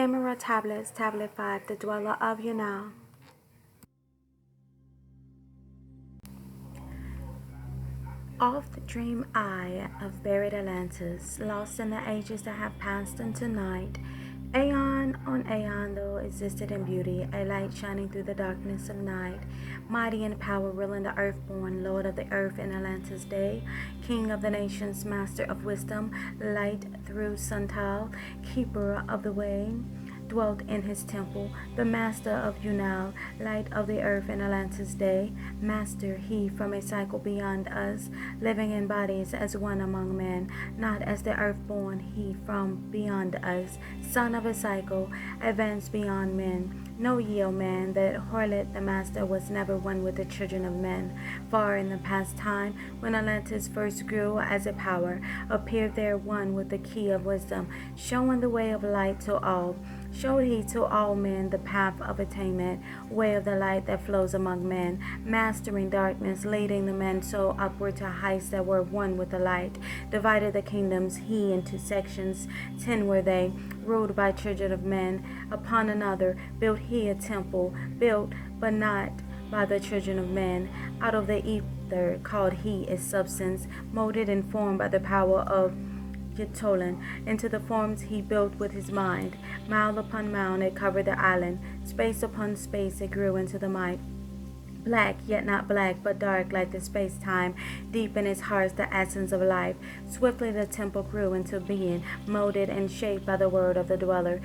Emerald Tablets, Tablet 5, The Dweller of Unal. Of the dream eye of buried Atlantis, lost in the ages that have passed into night, aeon on aeon though existed in beauty, a light shining through the darkness of night, mighty in power, ruling the earth-born, lord of the earth in Atlantis' day, king of the nations, master of wisdom, light through Suntal, keeper of the way, dwelt in his temple, the master of Unal, light of the earth in Atlantis' day, master he from a cycle beyond us, living in bodies as one among men, not as the earth-born, he from beyond us, son of a cycle, advanced beyond men. Know ye, O man, that Horlet the master was never one with the children of men. Far in the past time, when Atlantis first grew as a power, appeared there one with the key of wisdom, showing the way of light to all. Showed he to all men the path of attainment, way of the light that flows among men, mastering darkness, leading the men so upward to heights that were one with the light, divided the kingdoms he into sections, 10 were they, ruled by children of men. Upon another built he a temple, built but not by the children of men. Out of the ether called he its substance, molded and formed by the power of Yetolan. Into the forms he built with his mind. Mile upon mile it covered the island. Space upon space it grew into the might. Black, yet not black, but dark like the space-time. Deep in its heart the essence of life. Swiftly the temple grew into being, molded and shaped by the word of the dweller.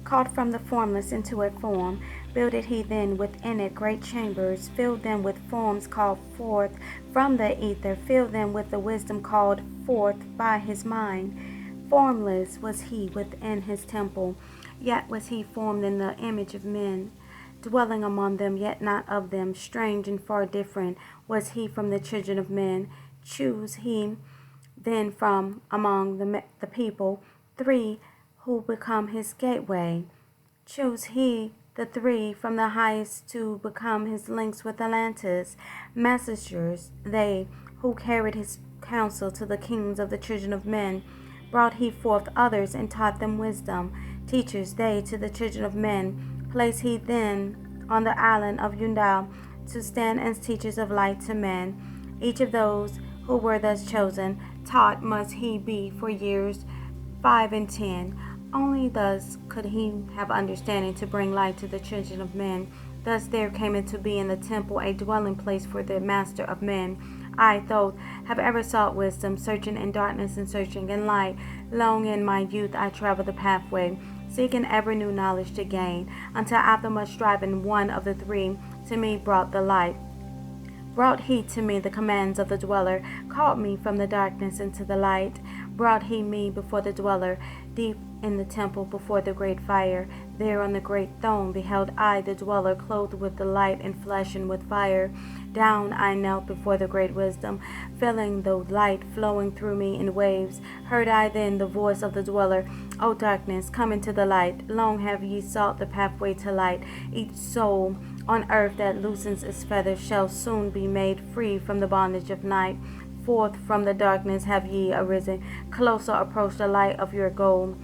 Called from the formless into a form, builded he then within it great chambers, filled them with forms called forth from the ether, filled them with the wisdom called forth by his mind. Formless was he within his temple, yet was he formed in the image of men, dwelling among them, yet not of them. Strange and far different was he from the children of men. Choose he then from among the people 3 who become his gateway. Choose he the 3 from the highest to become his links with Atlantis. Messengers, they who carried his counsel to the kings of the children of men. Brought he forth others and taught them wisdom. Teachers, they to the children of men. Placed he then on the island of Unal to stand as teachers of light to men. Each of those who were thus chosen, taught must he be for years 5 and 10. Only thus could he have understanding to bring light to the children of men. Thus there came into being the temple, a dwelling place for the master of men. I, though, have ever sought wisdom, searching in darkness and searching in light. Long in my youth I traveled the pathway, seeking ever new knowledge to gain, until after much striving one of the 3 to me brought the light. Brought he to me the commands of the dweller, called me from the darkness into the light. Brought he me before the dweller, deep in the temple before the great fire. There on the great throne beheld I the dweller, clothed with the light and flesh and with fire. Down I knelt before the great wisdom, feeling the light flowing through me in waves. Heard I then the voice of the dweller, O darkness, come into the light. Long have ye sought the pathway to light. Each soul on earth that loosens its feathers shall soon be made free from the bondage of night. Forth from the darkness have ye arisen, closer approach the light of your goal.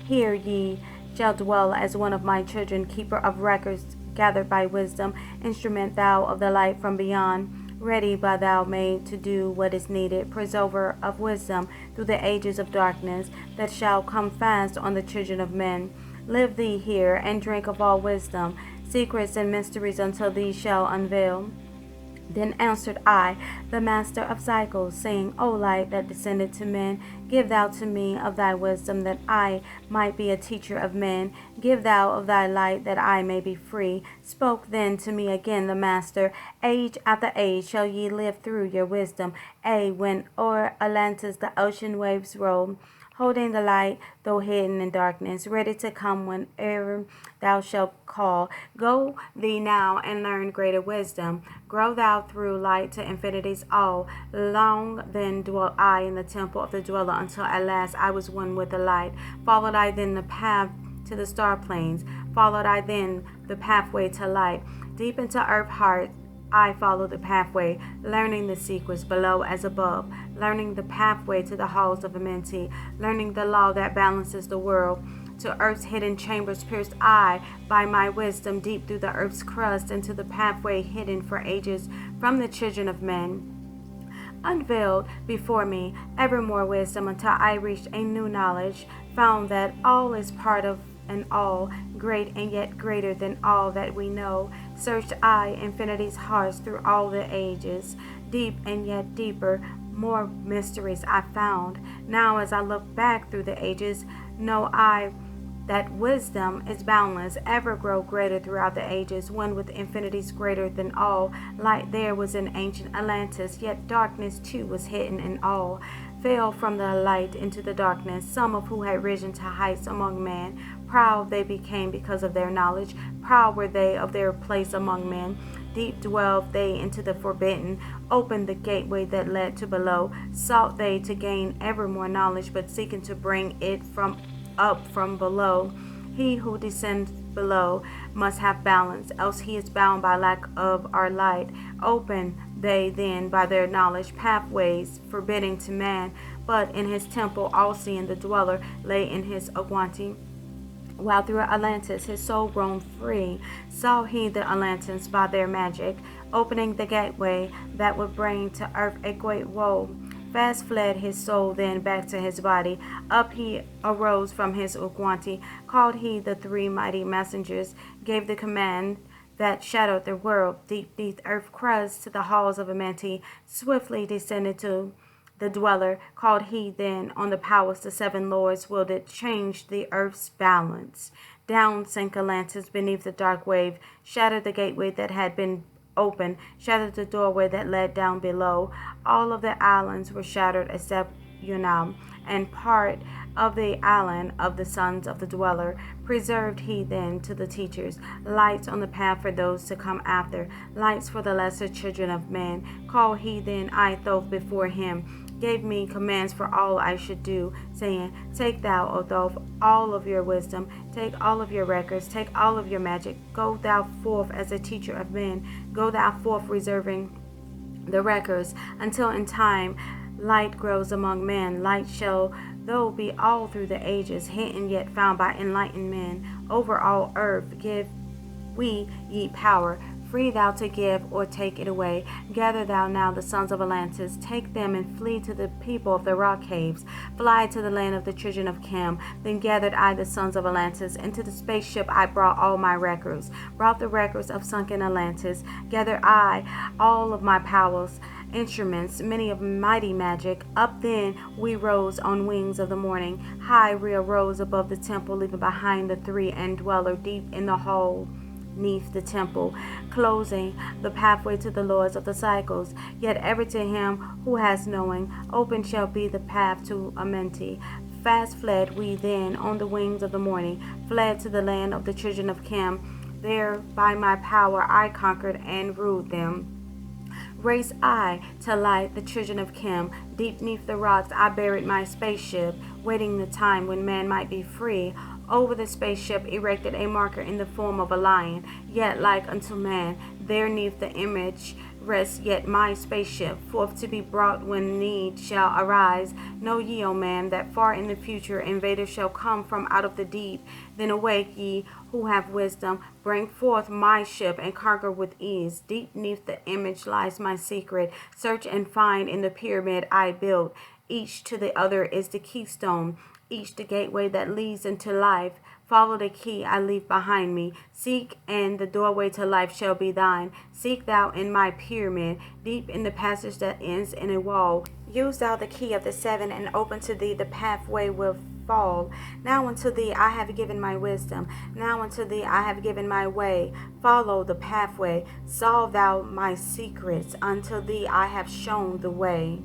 Here ye shall dwell as one of my children, keeper of records gathered by wisdom, instrument thou of the light from beyond, ready by thou made to do what is needed, preserver of wisdom through the ages of darkness that shall come fast on the children of men. Live thee here and drink of all wisdom, secrets and mysteries until these shall unveil. Then answered I, the master of cycles, saying, O light that descended to men, give thou to me of thy wisdom, that I might be a teacher of men. Give thou of thy light, that I may be free. Spoke then to me again the master, age after age shall ye live through your wisdom. When o'er Atlantis the ocean waves roll, holding the light, though hidden in darkness, ready to come whenever thou shalt call. Go thee now and learn greater wisdom. Grow thou through light to infinity's all. Long then dwelt I in the temple of the dweller, until at last I was one with the light. Followed I then the path to the star plains. Followed I then the pathway to light. Deep into earth heart I followed the pathway, learning the secrets below as above, learning the pathway to the halls of Amenti, learning the law that balances the world, to earth's hidden chambers, pierced I by my wisdom deep through the earth's crust, into the pathway hidden for ages from the children of men. Unveiled before me ever more wisdom until I reached a new knowledge, found that all is part of an all, great and yet greater than all that we know. Searched I infinity's hearts through all the ages, deep and yet deeper, more mysteries I found. Now as I look back through the ages, know I that wisdom is boundless, ever grow greater throughout the ages, one with infinities greater than all. Light there was in ancient Atlantis, yet darkness too was hidden in all. Fell from the light into the darkness, some of who had risen to heights among men. Proud they became because of their knowledge, proud were they of their place among men. Deep dwelled they into the forbidden, opened the gateway that led to below. Sought they to gain ever more knowledge, but seeking to bring it up from below. He who descends below must have balance, else he is bound by lack of our light. Open they then by their knowledge pathways forbidding to man, but in his temple all-seeing the dweller lay in his Agwanti. While through Atlantis his soul roamed free, saw he the Atlanteans by their magic, opening the gateway that would bring to earth a great woe. Fast fled his soul then back to his body. Up he arose from his Ugwanti. Called he the three mighty messengers. Gave the command that shadowed the world. Deep beneath earth crust to the halls of Amanti. Swiftly descended to the dweller. Called he then on the powers the seven lords wielded. Changed the earth's balance. Down sank Atlantis beneath the dark wave. Shattered the gateway that had been open, shattered the doorway that led down below. All of the islands were shattered except Unal, and part of the island of the sons of the dweller. Preserved he then to the teachers, lights on the path for those to come after, lights for the lesser children of men. Called he then I Thoth before him, gave me commands for all I should do, saying, Take thou, O Thoth, all of your wisdom, take all of your records, take all of your magic. Go thou forth as a teacher of men, go thou forth reserving the records, until in time light grows among men. Light shall though be all through the ages, hidden yet found by enlightened men. Over all earth give we ye power, free thou to give or take it away. Gather thou now the sons of Atlantis, take them and flee to the people of the rock caves. Fly to the land of the children of Chem. Then gathered I the sons of Atlantis. Into the spaceship I brought all my records, brought the records of sunken Atlantis. Gathered I all of my powers, instruments, many of mighty magic. Up then we rose on wings of the morning. High we arose above the temple, leaving behind the three and dweller deep in the hole neath the temple, closing the pathway to the lords of the cycles. Yet ever to him who has knowing, open shall be the path to Amenti. Fast fled we then on the wings of the morning, fled to the land of the children of Chem. There by my power I conquered and ruled them. Race I to light the children of Chem. Deep neath the rocks I buried my spaceship, waiting the time when man might be free. Over the spaceship erected a marker in the form of a lion, yet like unto man. There neath the image rests yet my spaceship, forth to be brought when need shall arise. Know ye, O man, that far in the future invaders shall come from out of the deep. Then awake ye who have wisdom, bring forth my ship and conquer with ease. Deep neath the image lies my secret. Search and find in the pyramid I built. Each to the other is the keystone, each the gateway that leads into life. Follow the key I leave behind me. Seek, and the doorway to life shall be thine. Seek thou in my pyramid, deep in the passage that ends in a wall. Use thou the key of the seven, and open to thee the pathway will fall. Now unto thee I have given my wisdom. Now unto thee I have given my way. Follow the pathway. Solve thou my secrets. Unto thee I have shown the way.